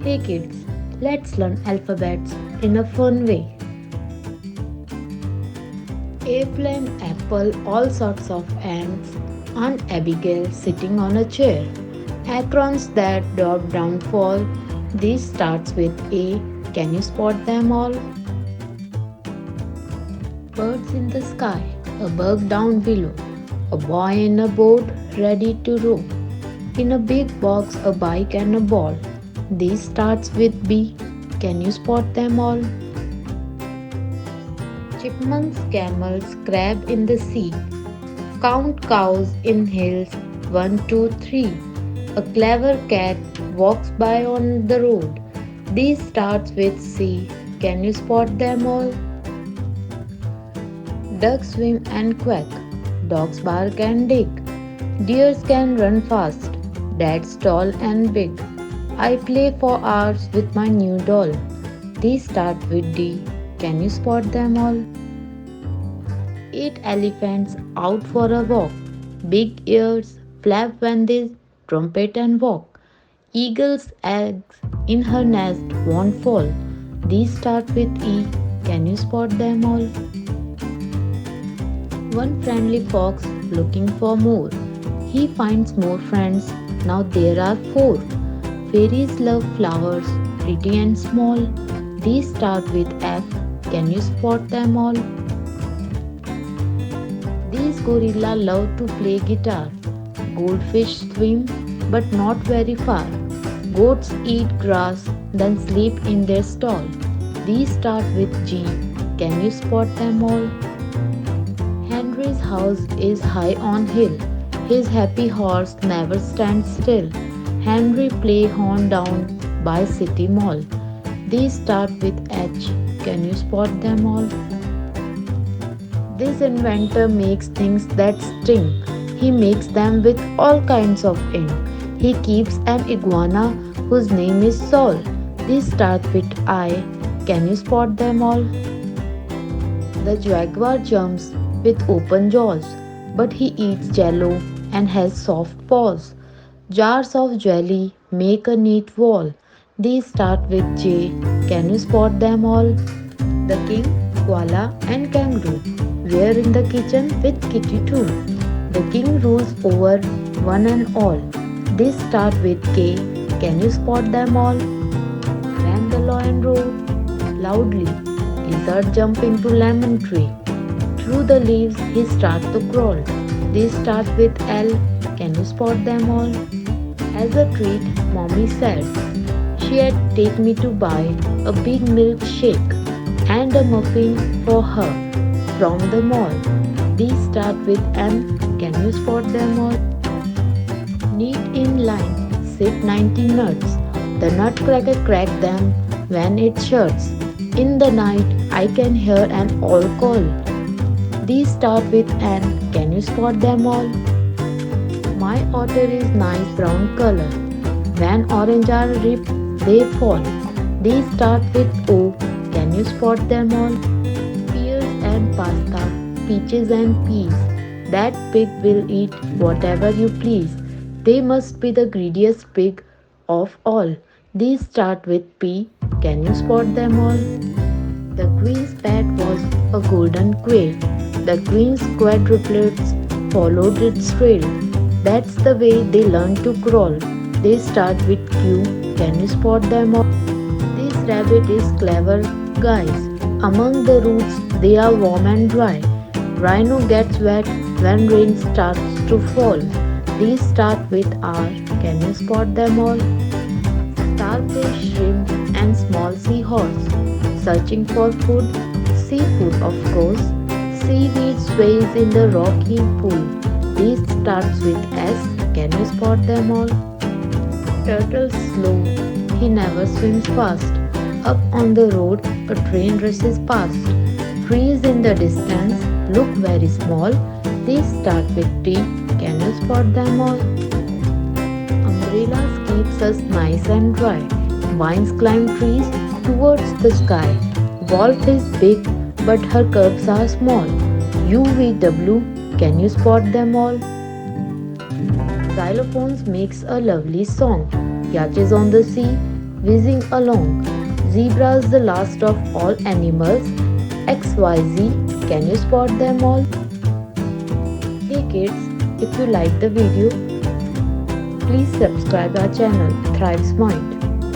Hey kids, let's learn alphabets in a fun way. Airplane, apple, all sorts of ants, Aunt Abigail sitting on a chair. Acorns that drop down fall. This starts with A. Can you spot them all? Birds in the sky, a bug down below, a boy in a boat ready to row. In a big box, a bike and a ball. This starts with B. Can you spot them all? Chipmunks, camels, crab in the sea. Count cows in hills, one, two, three. A clever cat walks by on the road. This starts with C. Can you spot them all? Ducks swim and quack. Dogs bark and dig. Deers can run fast. Dad's tall and big. I play for hours with my new doll. These start with D. Can you spot them all? 8 elephants out for a walk. Big ears flap when they trumpet and walk. Eagle's eggs in her nest won't fall. These start with E. Can you spot them all? One friendly fox looking for more. He finds more friends. Now there are 4. Fairies love flowers, pretty and small. These start with F. Can you spot them all? These gorilla love to play guitar. Goldfish swim but not very far. Goats eat grass then sleep in their stall. These start with G. Can you spot them all? Henry's house is high on hill. His happy horse never stands still. Henry play horn down by city mall. These start with H. Can you spot them all? This inventor makes things that sting. He makes them with all kinds of ink. He keeps an iguana whose name is Sol. These start with I. Can you spot them all? The jaguar jumps with open jaws, but he eats jello and has soft paws. Jars of jelly make a neat wall. These start with J. Can you spot them all? The king, koala, and kangaroo were in the kitchen with Kitty too. The king rules over one and all. These start with K. Can you spot them all? When the lion roared loudly, lizard jump into lemon tree. Through the leaves he starts to crawl. These start with L. Can you spot them all? As a treat, mommy said she'd take me to buy a big milkshake and a muffin for her from the mall. These start with M. Can you spot them all? Neat in line sit 90 nuts. The nutcracker crack them when it shuts. In the night I can hear an owl call. These start with N. Can you spot them all? My otter is nice brown color. When orange are ripe, they fall. These start with O. Can you spot them all? Pears and pasta, peaches and peas. That pig will eat whatever you please. They must be the greediest pig of all. These start with P. Can you spot them all? The queen's pet was a golden quail. The queen's quadruplets followed its trail. That's the way they learn to crawl. They start with Q. Can you spot them all? This rabbit is clever, guys. Among the roots, they are warm and dry. Rhino gets wet when rain starts to fall. These start with R. Can you spot them all? Starfish, shrimp, and small seahorse. Searching for food, seafood of course. Seaweed sways in the rocky pool. This starts with S. Can you spot them all? Turtle slow, he never swims fast. Up on the road, a train races past. Trees in the distance look very small. These start with T. Can you spot them all? Umbrellas keeps us nice and dry. Vines climb trees towards the sky. Wolf is big, but her curves are small. UVW, can you spot them all? Xylophones makes a lovely song. Yachts on the sea whizzing along. Zebras, the last of all animals. XYZ, can you spot them all? Hey kids, if you like the video, please subscribe our channel Thrive's Mind.